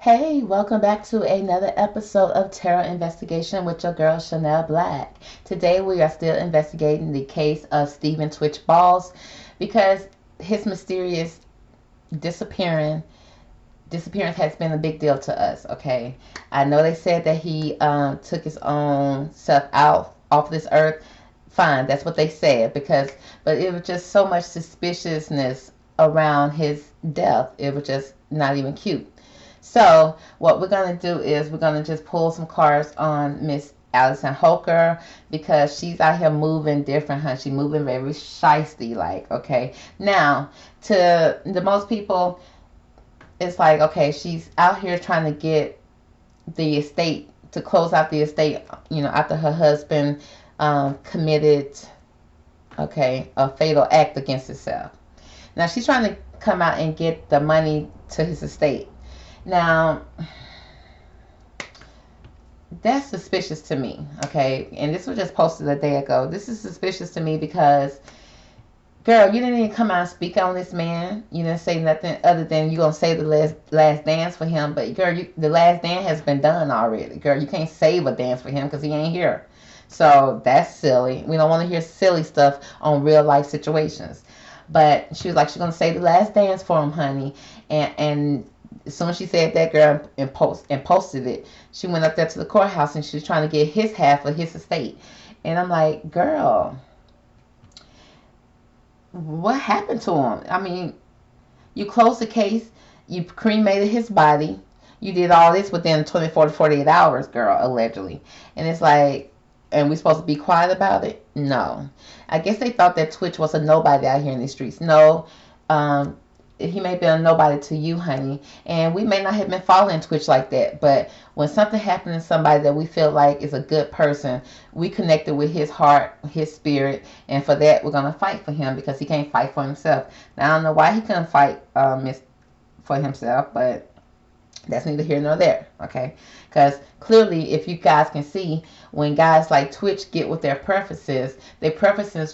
Hey, welcome back to another episode of Tarot Investigation with your girl Shannel Black. Today we are still investigating the case of Stephen Twitch Balls because his mysterious disappearing disappearance has been a big deal to us. Okay, I know they said that he took his own self out off this earth. Fine, that's what they said but it was just so much suspiciousness around his death. It was just not even cute. So what we're gonna do is we're gonna just pull some cards on Miss Allison Holker because she's out here moving different, huh? She's moving very shisty like, okay. Now, to the most people, it's like, okay, she's out here trying to get the estate to close out the estate, after her husband committed, okay, a fatal act against himself. Now she's trying to come out and get the money to his estate. Now, that's suspicious to me, okay? And this was just posted a day ago. This is suspicious to me because, girl, you didn't even come out and speak on this man. You didn't say nothing other than you going to say the last dance for him. But, girl, the last dance has been done already. Girl, you can't save a dance for him because he ain't here. So that's silly. We don't want to hear silly stuff on real life situations. But she was like, she's going to say the last dance for him, honey. And as soon as she said that, girl, and posted it, she went up there to the courthouse and she was trying to get his half of his estate. And I'm like, girl, what happened to him? I mean, you closed the case, you cremated his body, you did all this within 24 to 48 hours, girl, allegedly. And it's like, and we supposed to be quiet about it? No. I guess they thought that Twitch was a nobody out here in the streets. No, he may be a nobody to you, honey. And we may not have been following Twitch like that. But when something happened to somebody that we feel like is a good person, we connected with his heart, his spirit. And for that, we're going to fight for him because he can't fight for himself. Now, I don't know why he couldn't fight for himself, but that's neither here nor there, okay? Because clearly, if you guys can see, when guys like Twitch get with their preferences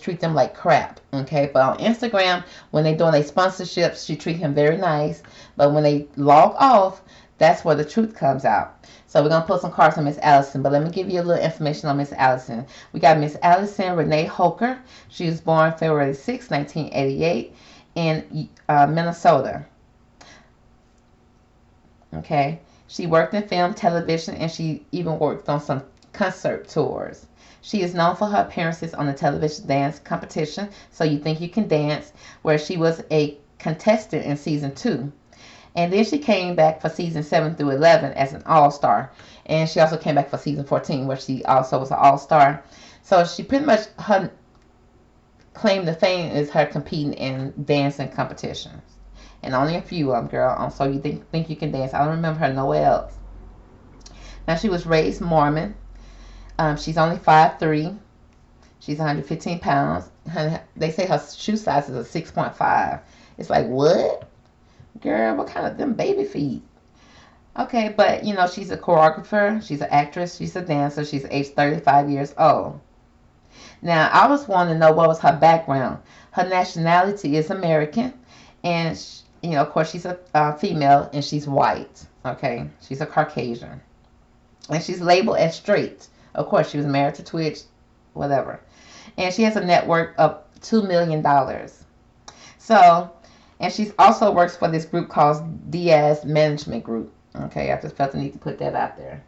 treat them like crap, okay? But on Instagram, when they doing their sponsorships, she treat him very nice. But when they log off, that's where the truth comes out. So we're going to put some cards on Miss Allison. But let me give you a little information on Miss Allison. We got Miss Allison Renee Holker. She was born February 6, 1988 in Minnesota. Okay, she worked in film, television, and she even worked on some concert tours. She is known for her appearances on the television dance competition, So You Think You Can Dance, where she was a contestant in season 2. And then she came back for season 7 through 11 as an all-star. And she also came back for season 14, where she also was an all-star. So she pretty much, her claim to fame is her competing in dancing competitions. And only a few of them, girl. So You Think You Can Dance. I don't remember her nowhere else. Now, she was raised Mormon. She's only 5'3". She's 115 pounds. They say her shoe size is a 6.5. It's like, what? Girl, what kind of them baby feet? Okay, but, she's a choreographer. She's an actress. She's a dancer. She's age 35 years old. Now, I was wanting to know what was her background. Her nationality is American. And of course, she's a female and she's white. Okay, she's a Caucasian, and she's labeled as straight. Of course, she was married to Twitch, whatever, and she has a net worth of $2 million. So, and she's also works for this group called Diaz Management Group. Okay, I just felt the need to put that out there.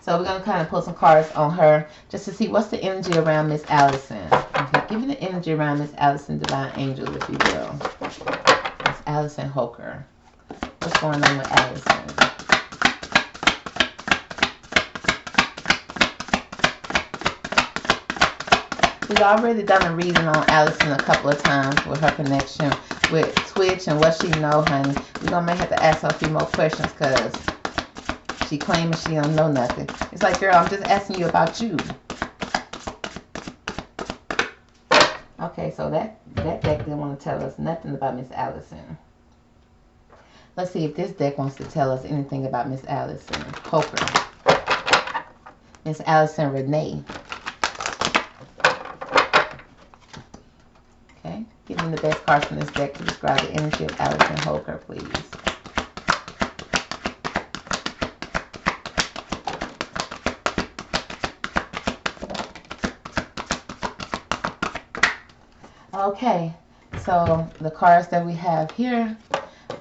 So we're gonna kind of pull some cards on her just to see what's the energy around Miss Allison. Okay, give me the energy around Miss Allison, Divine Angel, if you will. Allison Holker. What's going on with Allison? We've already done a reading on Allison a couple of times with her connection with Twitch and what she know, honey. We're going to have to ask her a few more questions because she claims she don't know nothing. It's like, girl, I'm just asking you about you. Okay, so that deck didn't want to tell us nothing about Miss Allison. Let's see if this deck wants to tell us anything about Miss Allison Holker. Miss Allison Renee. Okay, give me the best cards from this deck to describe the energy of Allison Holker, please. Okay, so the cards that we have here,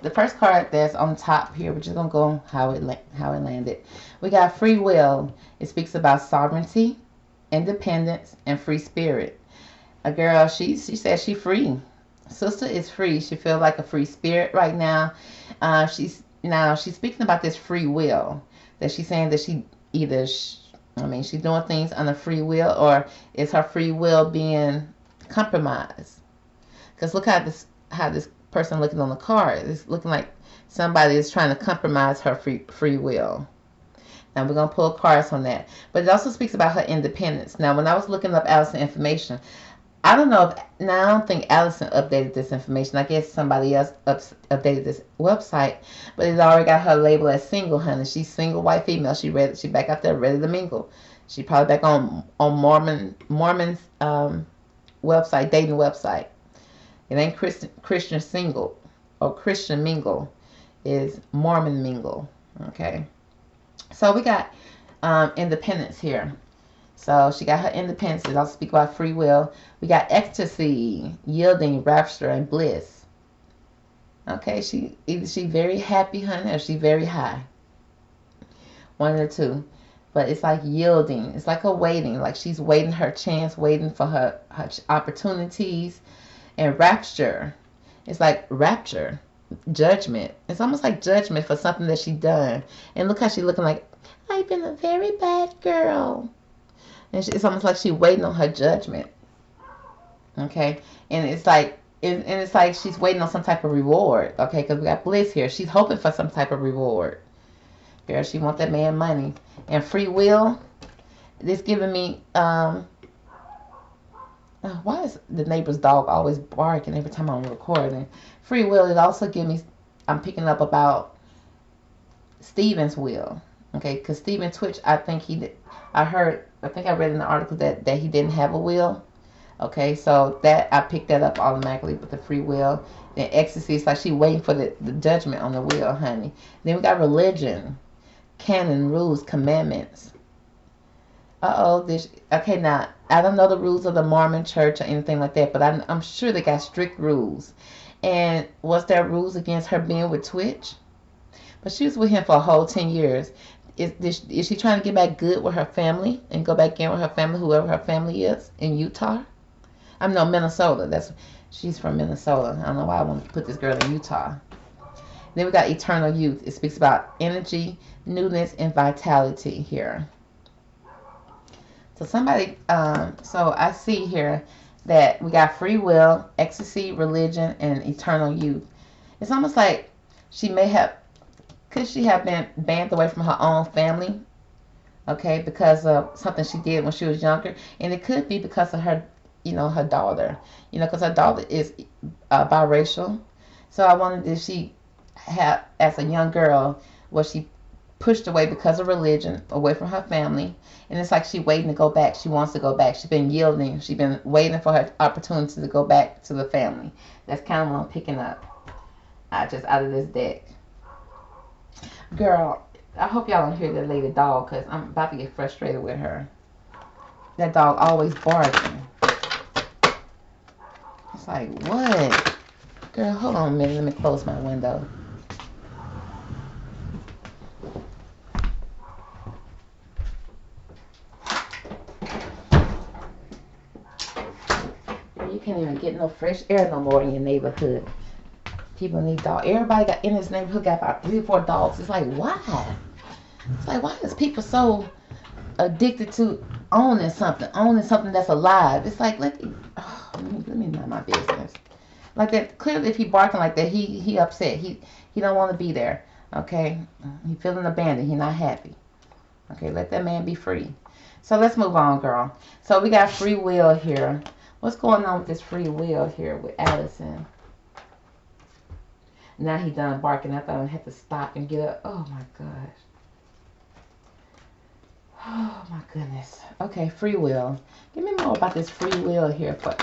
the first card that's on top here, we're just gonna go how it landed. We got free will. It speaks about sovereignty, independence, and free spirit. A girl, she says she's free. Sister is free. She feels like a free spirit right now. She's speaking about this free will, that she's saying that she either she's doing things on a free will, or is her free will being compromised? Because look how this person looking on the card. It's looking like somebody is trying to compromise her free will. Now we're gonna pull cards on that, but it also speaks about her independence. Now, when I was looking up Allison information, I don't know if now I don't think Allison updated this information. I guess somebody else updated this website, but it's already got her label as single, honey. She's single, white female. She back out there ready to mingle. She probably back on Mormon's website, dating website. It ain't Christian single or Christian mingle. Is Mormon mingle. Okay. So we got independence here. So she got her independence. It also speak about free will. We got ecstasy, yielding, rapture, and bliss. Okay, either she very happy, honey, or she very high. One of the two. But it's like yielding. It's like a waiting. Like she's waiting her chance, waiting for her opportunities. And rapture. It's like rapture. Judgment. It's almost like judgment for something that she done. And look how she looking like, I've been a very bad girl. And it's almost like she's waiting on her judgment. Okay, and it's like she's waiting on some type of reward. Okay, because we got bliss here. She's hoping for some type of reward. Girl, she want that man money. And free will. It's giving me why is the neighbor's dog always barking every time I'm recording? Free will. It also gives me. I'm picking up about Stephen's will. Okay, because Stephen Twitch, I think I read in the article that he didn't have a will. Okay, so that I picked that up automatically with the free will. Then ecstasy, it's like she waiting for the judgment on the will, honey. Then we got religion, canon, rules, commandments. Okay, now I don't know the rules of the Mormon church or anything like that, but I'm sure they got strict rules. And was there rules against her being with Twitch? But she was with him for a whole 10 years. Is she trying to get back good with her family and go back in with her family, whoever her family is, in Utah? Minnesota. She's from Minnesota. I don't know why I want to put this girl in Utah. Then we got eternal youth. It speaks about energy, newness, and vitality here. So so I see here that we got free will, ecstasy, religion, and eternal youth. It's almost like could she have been banned away from her own family? Okay, because of something she did when she was younger. And it could be because of her, her daughter. Because her daughter is biracial. So I wondered, did she have, as a young girl, was she pushed away because of religion, away from her family? And it's like she waiting to go back. She wants to go back. She's been yielding. She's been waiting for her opportunity to go back to the family. That's kind of what I'm picking up just out of this deck. Girl, I hope y'all don't hear that lady dog, because I'm about to get frustrated with her. That dog always barking. It's like, what? Girl, hold on a minute. Let me close my window. You can't even get no fresh air no more in your neighborhood. People need dogs. Everybody in this neighborhood got about 3 or 4 dogs. It's like, why? It's like, why is people so addicted to owning something that's alive? It's like, let me mind my business. Like that, clearly if he barking like that, he upset. He don't want to be there. Okay? He feeling abandoned. He not happy. Okay, let that man be free. So let's move on, girl. So we got free will here. What's going on with this free will here with Allison? Now he done barking. I thought I had to stop and get up. Oh my gosh. Oh my goodness. Okay, free will. Give me more about this free will here for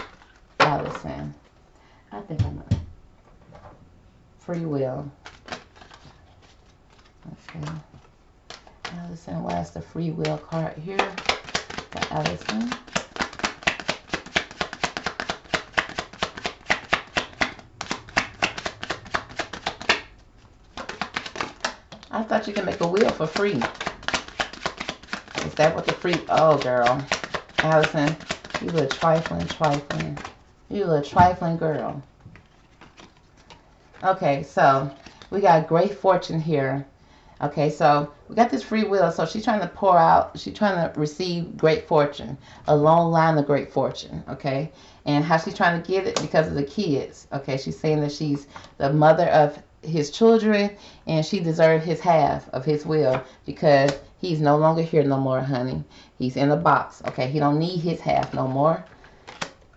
Allison. I think I'm gonna. Free will. Okay. Allison, why is the free will card here for Allison? I thought you could make a will for free. Is that what the free? Oh, girl. Allison, you little trifling. You little trifling girl. Okay, so we got great fortune here. Okay, so we got this free will. So she's trying to pour out, she's trying to receive great fortune, a long line of great fortune. Okay, and how she's trying to get it because of the kids. Okay, she's saying that she's the mother of his children and she deserved his half of his will because he's no longer here no more, honey. He's in a box. Okay, he don't need his half no more.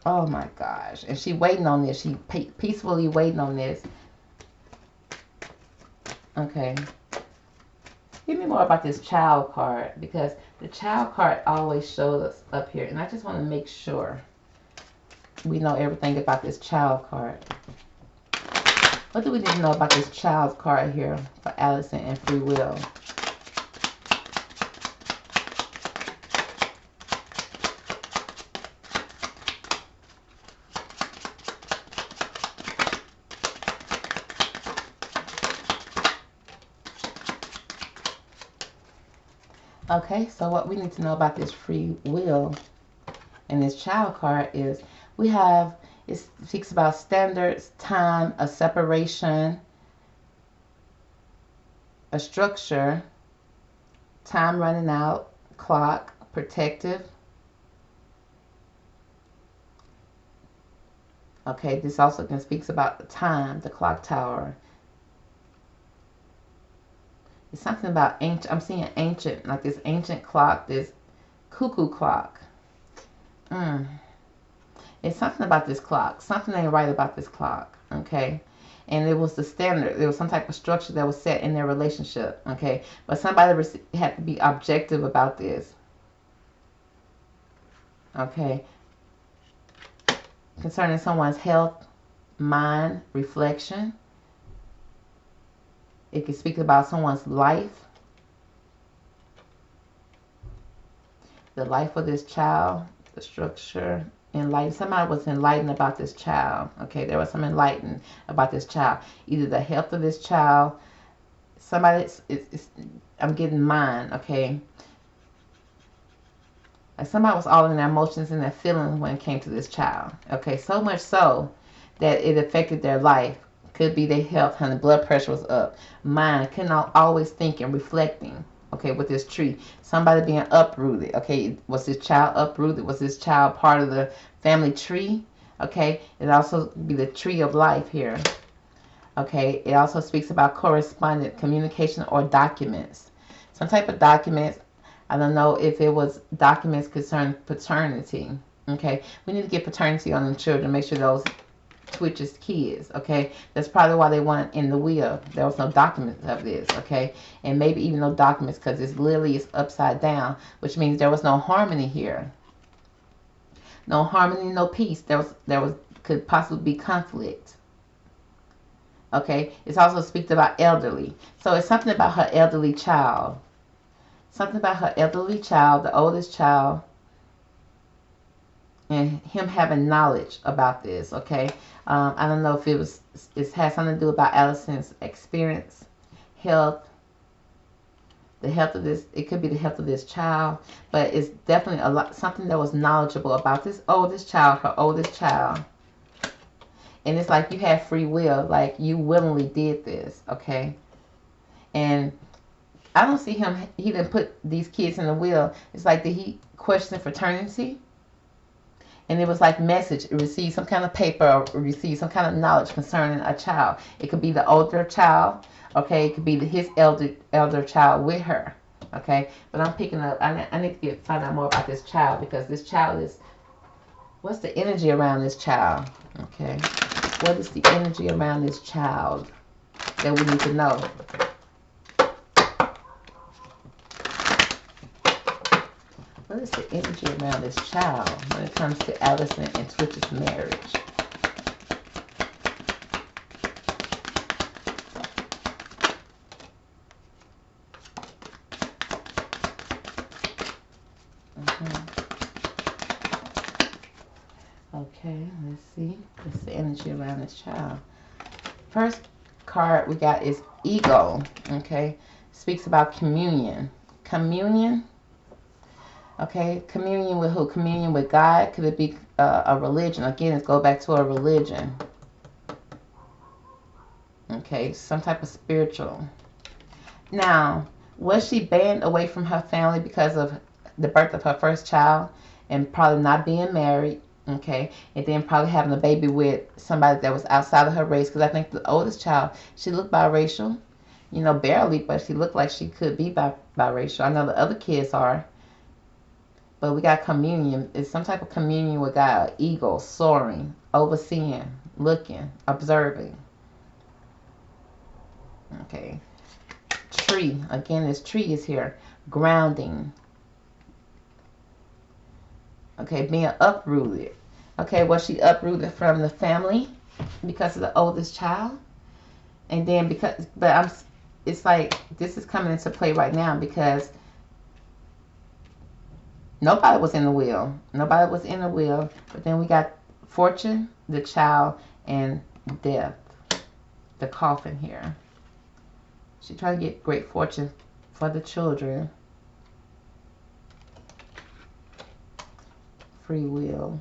Oh my gosh. And she waiting on this. She peacefully waiting on this. Okay. Give me more about this child card because the child card always shows us up here. And I just want to make sure we know everything about this child card. What do we need to know about this child card here for Allison and free will? Okay, so what we need to know about this free will and this child card is we have, it speaks about standards, time, a separation, a structure, time running out, clock, protective. Okay, this also can speaks about the time, the clock tower. It's something about ancient. I'm seeing ancient, like this ancient clock, this cuckoo clock. It's something about this clock. Something ain't right about this clock. Okay. And it was the standard. There was some type of structure that was set in their relationship. Okay. But somebody had to be objective about this. Okay. Concerning someone's health, mind, reflection. It can speak about someone's life, the life of this child, the structure, enlightened. Somebody was enlightened about this child. Okay, there was some enlightened about this child. Either the health of this child, somebody, I'm getting mine, okay. Like somebody was all in their emotions and their feelings when it came to this child. Okay, so much so that it affected their life. Could be their health, honey. Blood pressure was up. Mind, couldn't always think and reflecting. Okay, with this tree. Somebody being uprooted. Okay, was this child uprooted? Was this child part of the family tree? Okay, it also be the tree of life here. Okay, it also speaks about correspondence, communication, or documents. Some type of documents. I don't know if it was documents concerning paternity. Okay, we need to get paternity on the children. Make sure those Twitch's kids. Okay, that's probably why they weren't in the will. There was no documents of this. Okay, and maybe even no documents because this lily is upside down, which means there was no harmony here. No harmony, no peace. There was could possibly be conflict. Okay, it also speaks about elderly. So it's something about her elderly child. Something about her elderly child, the oldest child, and him having knowledge about this. Okay, I don't know if it has something to do about Allison's experience, health, the health of this. It could be the health of this child, but it's definitely something that was knowledgeable about this oldest child, her oldest child. And it's like you had free will, like you willingly did this. Okay, and I don't see him. He didn't put these kids in the will. It's like, did he question fraternity? And it was like message, receive some kind of paper or receive some kind of knowledge concerning a child. It could be the older child, okay? It could be his elder child with her, okay? But I'm picking up, I need to find out more about this child because this child is, what's the energy around this child, okay? What is the energy around this child that we need to know? What is the energy around this child when it comes to Allison and Twitch's marriage? Okay, let's see. What's the energy around this child? First card we got is ego. Okay, speaks about communion. Communion. Okay, communion with who? Communion with God. Could it be a religion? Again, let's go back to a religion. Okay, some type of spiritual. Now, was she banned away from her family because of the birth of her first child and probably not being married? Okay, and then probably having a baby with somebody that was outside of her race. Because I think the oldest child, she looked biracial. You know, barely, but she looked like she could be biracial. I know the other kids are. But we got communion. It's some type of communion with God. Eagle, soaring, overseeing, looking, observing. Okay. Tree. Again, this tree is here. Grounding. Okay, being uprooted. Okay, was she uprooted from the family because of the oldest child? And then it's like this is coming into play right now because nobody was in the wheel. Nobody was in the wheel. But then we got fortune, the child, and death. The coffin here. She tried to get great fortune for the children. Free will.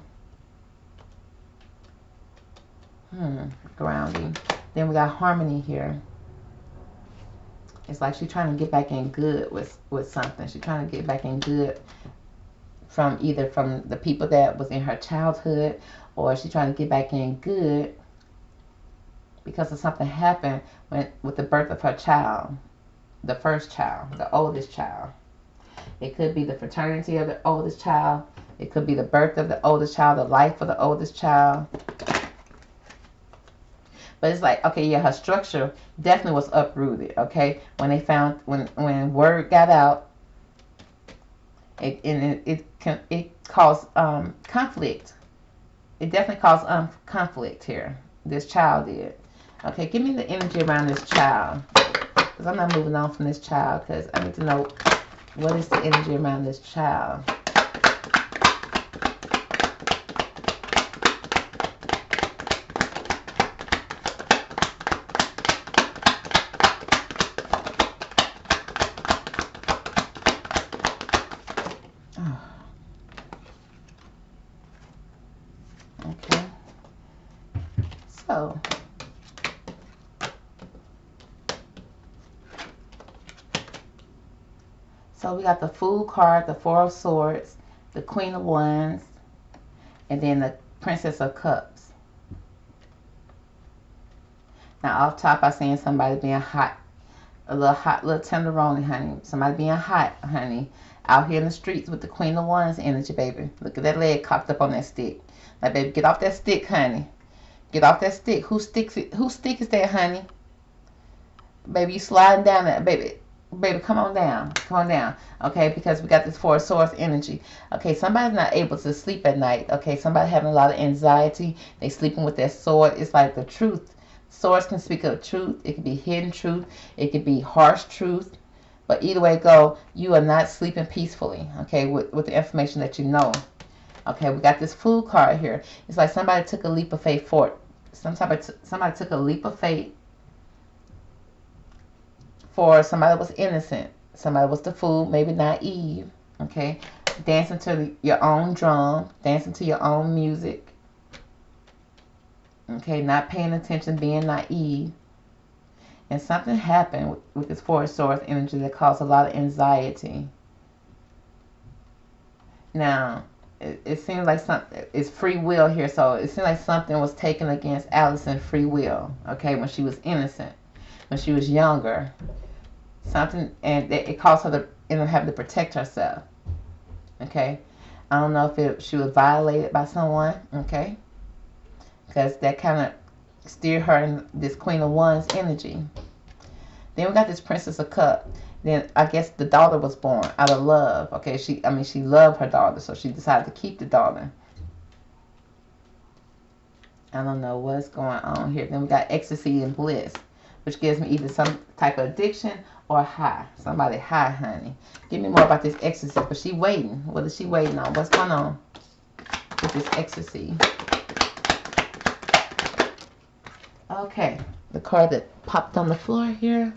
Grounding. Then we got harmony here. It's like she's trying to get back in good with something. She's trying to get back in good from either from the people that was in her childhood, or she's trying to get back in good because of something happened with the birth of her child, the first child, the oldest child. It could be the fraternity of the oldest child. It could be the birth of the oldest child, the life of the oldest child. But it's like, okay, yeah, her structure definitely was uprooted, okay? When they found, when word got out, it caused conflict. It definitely caused conflict here. This child did. Okay, give me the energy around this child. Because I'm not moving on from this child because I need to know what is the energy around this child. Okay. So we got the Fool card, the Four of Swords, the Queen of Wands, and then the Princess of Cups. Now off top I'm saying somebody being hot. A little hot, little tenderoni, honey. Somebody being hot, honey. Out here in the streets with the Queen of Wands energy, baby. Look at that leg cocked up on that stick. Like, baby, get off that stick, honey. Get off that stick. Whose stick is that, honey? Baby, you sliding down that, baby. Baby, come on down. Come on down. Okay, because we got this Four of Swords energy. Okay, somebody's not able to sleep at night. Okay, somebody having a lot of anxiety. They sleeping with their sword. It's like the truth. Swords can speak of truth. It could be hidden truth. It could be harsh truth. But either way go, you are not sleeping peacefully, okay, with the information that you know. Okay, we got this Fool card here. It's like somebody took a leap of faith for it. Somebody took a leap of faith for somebody that was innocent. Somebody was the fool, maybe naive, okay? Dancing to your own drum, dancing to your own music. Okay, not paying attention, being naive. And something happened with this Four of Swords energy that caused a lot of anxiety. Now, it seems like it's free will here, so it seems like something was taken against Allison's free will, okay, when she was innocent, when she was younger. Something, and it caused her to end up having to protect herself, okay? I don't know if she was violated by someone, okay? Because that kind of steered her in this Queen of Wands energy. Then we got this Princess of Cups. Then I guess the daughter was born out of love. Okay, she loved her daughter, so she decided to keep the daughter. I don't know what's going on here. Then we got ecstasy and bliss, which gives me either some type of addiction or high. Somebody high, honey. Give me more about this ecstasy. But she waiting. What is she waiting on? What's going on with this ecstasy? Okay, the card that popped on the floor here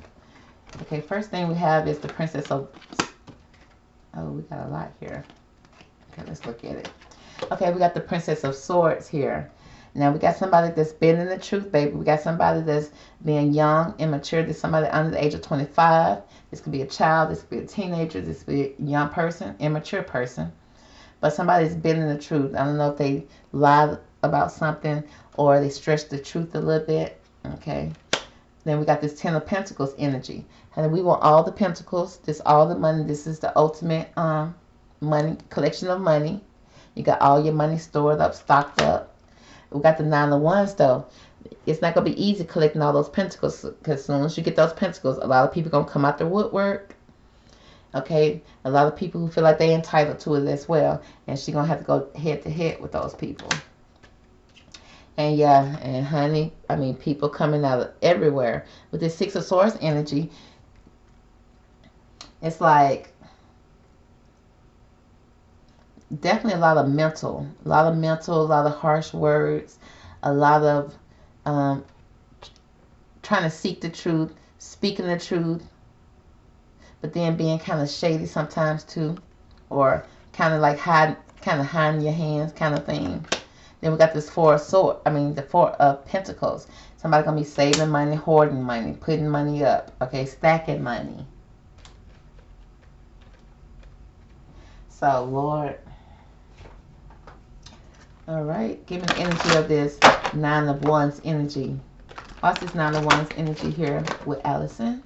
Okay, first thing we have is the Princess of... Oh, we got a lot here. Okay, let's look at it. Okay, we got the Princess of Swords here. Now, we got somebody that's been in the truth, baby. We got somebody that's being young, immature. There's somebody under the age of 25. This could be a child. This could be a teenager. This could be a young person, immature person. But somebody's been in the truth. I don't know if they lied about something or they stretched the truth a little bit. Okay. Then we got this Ten of Pentacles energy. And we want all the pentacles. This all the money. This is the ultimate money, collection of money. You got all your money stored up, stocked up. We got the Nine of Wands though. It's not going to be easy collecting all those pentacles, because as soon as you get those pentacles, a lot of people going to come out their woodwork. Okay, a lot of people who feel like they're entitled to it as well, and she's going to have to go head to head with those people. And yeah, and honey, I mean, people coming out of everywhere. With this Six of Swords energy, it's like definitely a lot of mental, a lot of harsh words, a lot of trying to seek the truth, speaking the truth, but then being kind of shady sometimes too, or kind of like hiding your hands kind of thing. Then we got this the Four of Pentacles. Somebody gonna be saving money, hoarding money, putting money up, okay, stacking money. So Lord, all right, give me the energy of this Nine of Wands energy. What's this Nine of Wands energy here with Allison?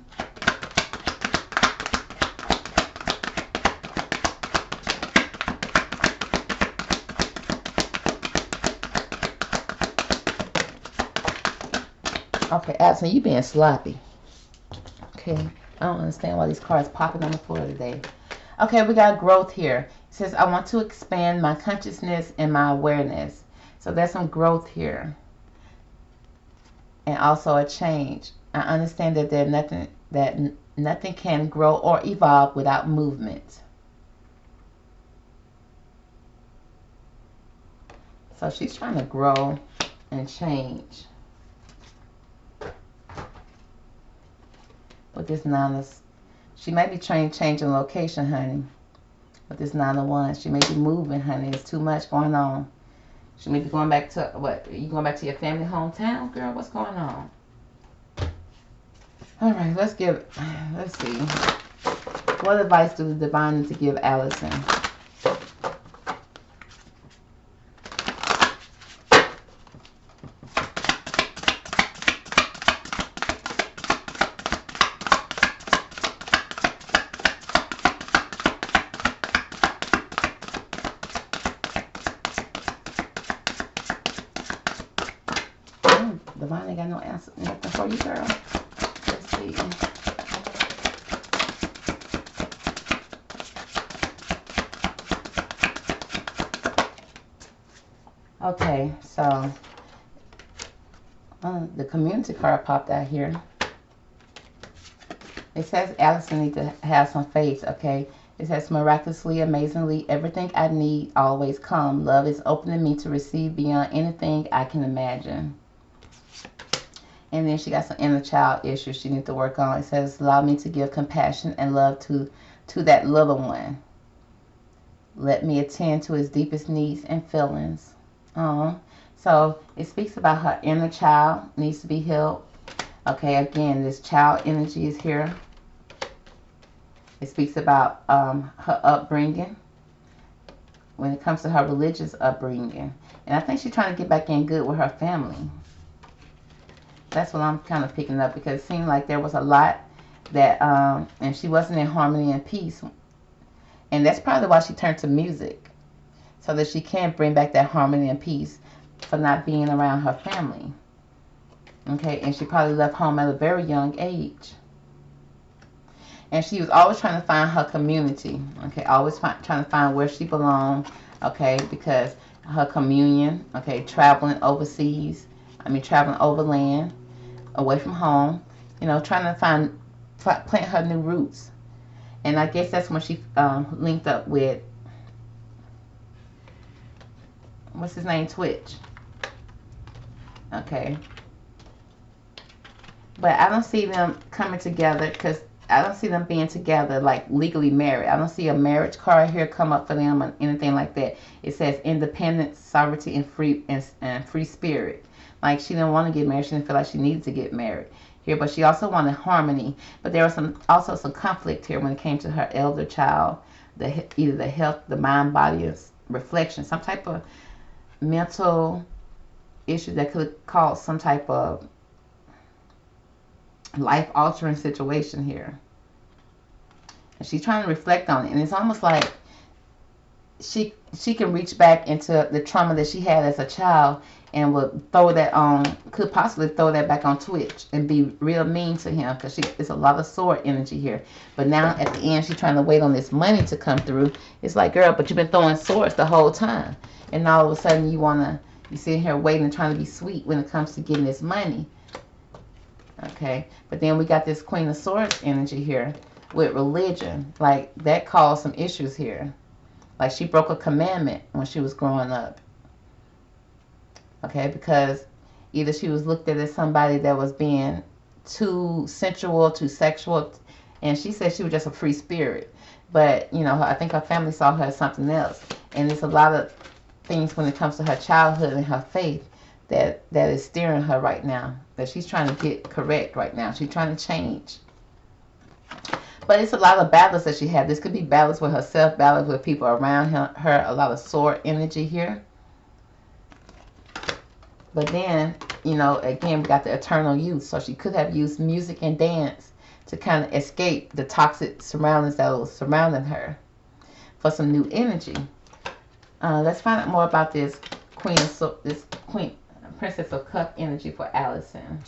Okay, Allison, you being sloppy. Okay, I don't understand why these cards popping on the floor today. Okay, we got growth here. It says, I want to expand my consciousness and my awareness. So there's some growth here. And also a change. I understand that nothing can grow or evolve without movement. So she's trying to grow and change. With this she may be changing location, honey. With this Nine of Wands, she may be moving, honey. It's too much going on. She may be going back to what? Are you going back to your family hometown, girl? What's going on? All right, let's see. What advice do the divine need to give Allison? Divine ain't got no answer, nothing for you, girl. Let's see. Okay, so the community card popped out here. It says Allison needs to have some faith, okay? It says, miraculously, amazingly, everything I need always come. Love is opening me to receive beyond anything I can imagine. And then she got some inner child issues she needs to work on. It says, allow me to give compassion and love to that little one. Let me attend to his deepest needs and feelings. So it speaks about her inner child needs to be healed. Okay, again, this child energy is here. It speaks about her upbringing when it comes to her religious upbringing. And I think she's trying to get back in good with her family. That's what I'm kind of picking up, because it seemed like there was a lot that, and she wasn't in harmony and peace. And that's probably why she turned to music, so that she can bring back that harmony and peace for not being around her family. Okay, and she probably left home at a very young age. And she was always trying to find her community. Okay, always trying to find where she belonged. Okay, because her communion, okay, traveling overseas, traveling overland, away from home, trying to plant her new roots. And I guess that's when she linked up with, what's his name, Twitch. Okay. But I don't see them coming together, because I don't see them being together, like legally married. I don't see a marriage card here come up for them or anything like that. It says independence, sovereignty, and free spirit. Like she didn't want to get married. She didn't feel like she needed to get married here, but she also wanted harmony. But there was also some conflict here when it came to her elder child, either the health, the mind, body, and reflection, some type of mental issue that could cause some type of life-altering situation here. And she's trying to reflect on it, and it's almost like she can reach back into the trauma that she had as a child and would throw that on, could possibly throw that back on Twitch and be real mean to him, because it's a lot of sword energy here. But now at the end, she's trying to wait on this money to come through. It's like, girl, but you've been throwing swords the whole time, and all of a sudden you sitting here waiting and trying to be sweet when it comes to getting this money. Okay, but then we got this Queen of Swords energy here with religion. Like that caused some issues here. Like she broke a commandment when she was growing up. Okay, because either she was looked at as somebody that was being too sensual, too sexual, and she said she was just a free spirit. But, you know, I think her family saw her as something else. And there's a lot of things when it comes to her childhood and her faith that is steering her right now, that she's trying to get correct right now. She's trying to change. But it's a lot of battles that she had. This could be battles with herself, battles with people around her, a lot of sword energy here. But then, you know, again, we got the eternal youth. So she could have used music and dance to kind of escape the toxic surroundings that was surrounding her for some new energy. Let's find out more about this Princess of Cup energy for Allison.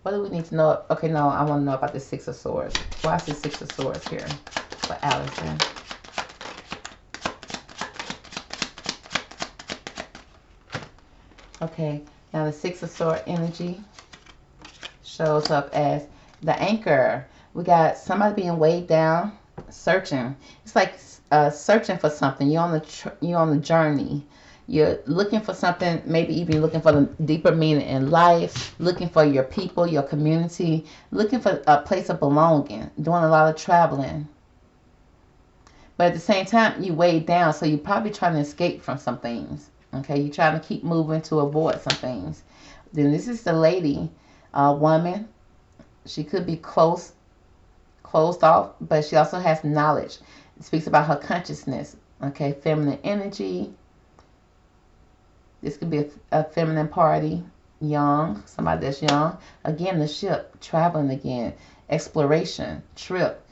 What do we need to know? Okay, no, I want to know about the Six of Swords. Why is the Six of Swords here for Allison? Okay, now the Six of Swords energy shows up as the anchor. We got somebody being weighed down, searching. It's like searching for something. You're on the journey. You're looking for something, maybe even looking for the deeper meaning in life, looking for your people, your community, looking for a place of belonging, doing a lot of traveling. But at the same time, you weighed down, so you're probably trying to escape from some things. Okay, you're trying to keep moving to avoid some things. Then this is the lady, woman. She could be closed off, but she also has knowledge. It speaks about her consciousness. Okay, feminine energy. This could be a feminine party, young, somebody that's young. Again, the ship, traveling again, exploration, trip.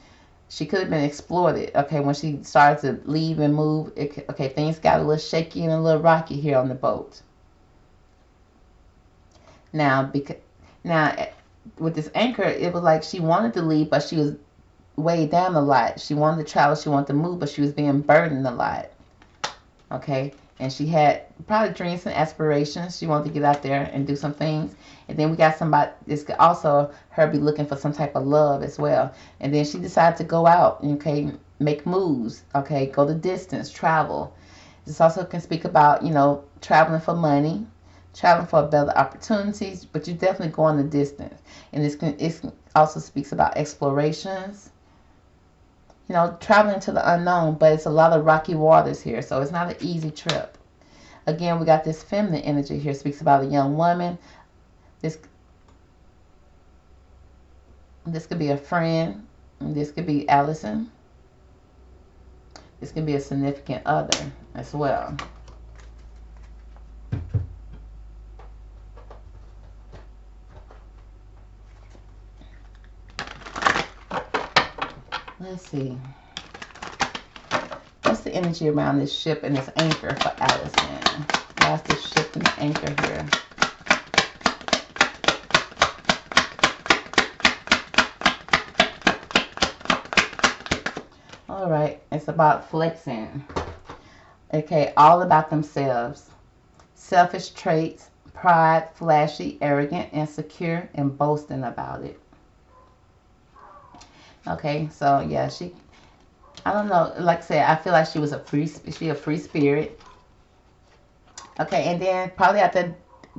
She could have been exploited. Okay, when she started to leave and move, okay, things got a little shaky and a little rocky here on the boat. Now, with this anchor, it was like she wanted to leave, but she was weighed down a lot. She wanted to travel, she wanted to move, but she was being burdened a lot. Okay, and she had probably dreams and aspirations. She wanted to get out there and do some things. And then we got somebody, this could also her be looking for some type of love as well. And then she decided to go out, okay, make moves, okay, go the distance, travel. This also can speak about, you know, traveling for money, traveling for better opportunities, but you definitely go on the distance. And it also speaks about explorations, you know, traveling to the unknown, but it's a lot of rocky waters here, so it's not an easy trip. Again, we got this feminine energy here. It speaks about a young woman. This could be a friend. This could be Allison. This could be a significant other as well. Let's see. What's the energy around this ship and this anchor for Allison? Why is this ship and the anchor here? All right, it's about flexing. Okay, all about themselves. Selfish traits, pride, flashy, arrogant, insecure, and boasting about it. Okay, so yeah, I don't know, like I said, I feel like she was a free spirit. Okay, and then probably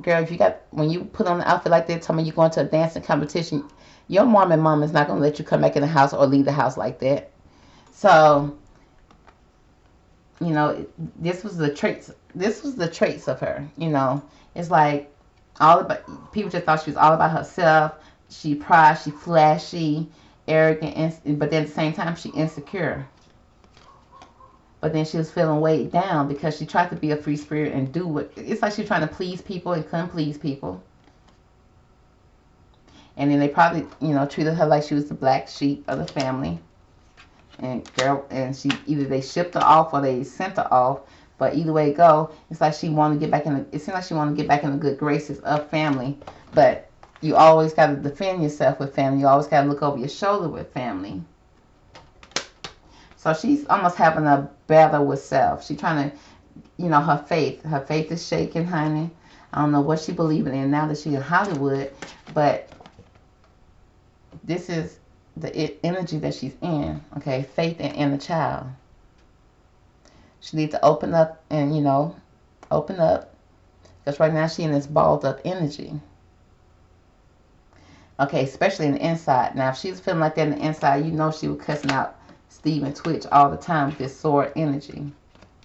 girl, if you got, when you put on an outfit like that, tell me you're going to a dancing competition, your Mormon mom is not going to let you come back in the house or leave the house like that. So, you know, this was the traits. This was the traits of her. You know, it's like all about, people just thought she was all about herself. She pride, she flashy, arrogant, but then at the same time she insecure. But then she was feeling weighed down because she tried to be a free spirit and do what, it's like she was trying to please people and couldn't please people. And then they probably, you know, treated her like she was the black sheep of the family. And girl, and she, either they shipped her off or they sent her off. But either way it go, it's like she wanted to get back in the, it seemed like she wanted to get back in the good graces of family. But you always got to defend yourself with family. You always got to look over your shoulder with family. So she's almost having a battle with self. She's trying to, you know, her faith is shaking, honey. I don't know what she believing in now that she's in Hollywood, but this is the energy that she's in, okay? Faith and inner child. She needs to open up and, you know, open up. Because right now she's in this balled up energy. Okay, especially in the inside. Now, if she's feeling like that in the inside, you know she was cussing out Steve and Twitch all the time with this sword energy.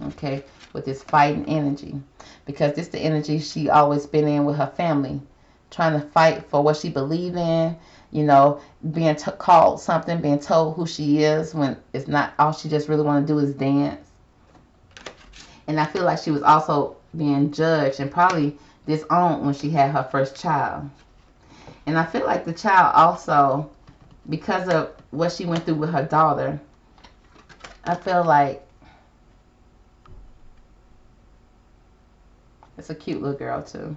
Okay, with this fighting energy. Because this is the energy she always been in with her family. Trying to fight for what she believe in. You know, being called something, being told who she is when it's not, all she just really want to do is dance. And I feel like she was also being judged and probably disowned when she had her first child. And I feel like the child also, because of what she went through with her daughter, I feel like it's a cute little girl too.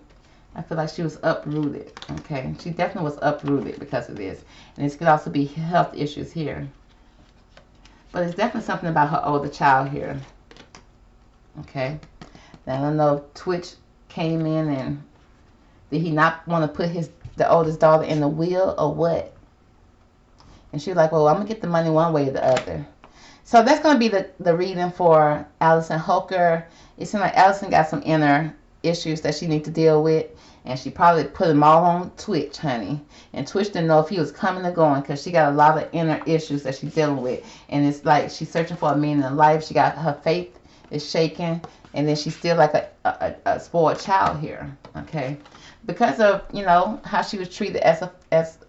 I feel like she was uprooted, okay? She definitely was uprooted because of this. And this could also be health issues here. But it's definitely something about her older child here, okay? Now, I don't know if Twitch came in and did he not want to put the oldest daughter in the will or what? And she was like, well, I'm going to get the money one way or the other. So that's going to be the reading for Allison Holker. It seems like Allison got some inner issues that she needs to deal with, and she probably put them all on Twitch, honey. And Twitch didn't know if he was coming or going because she got a lot of inner issues that she's dealing with. And it's like she's searching for a meaning in life. She got, her faith is shaking, and then she's still like a spoiled child here, okay? Because of, you know, how she was treated as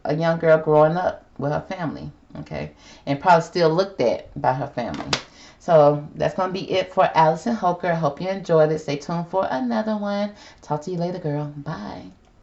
a young girl growing up with her family, okay? And probably still looked at by her family. So that's going to be it for Allison Holker. I hope you enjoyed it. Stay tuned for another one. Talk to you later, girl. Bye.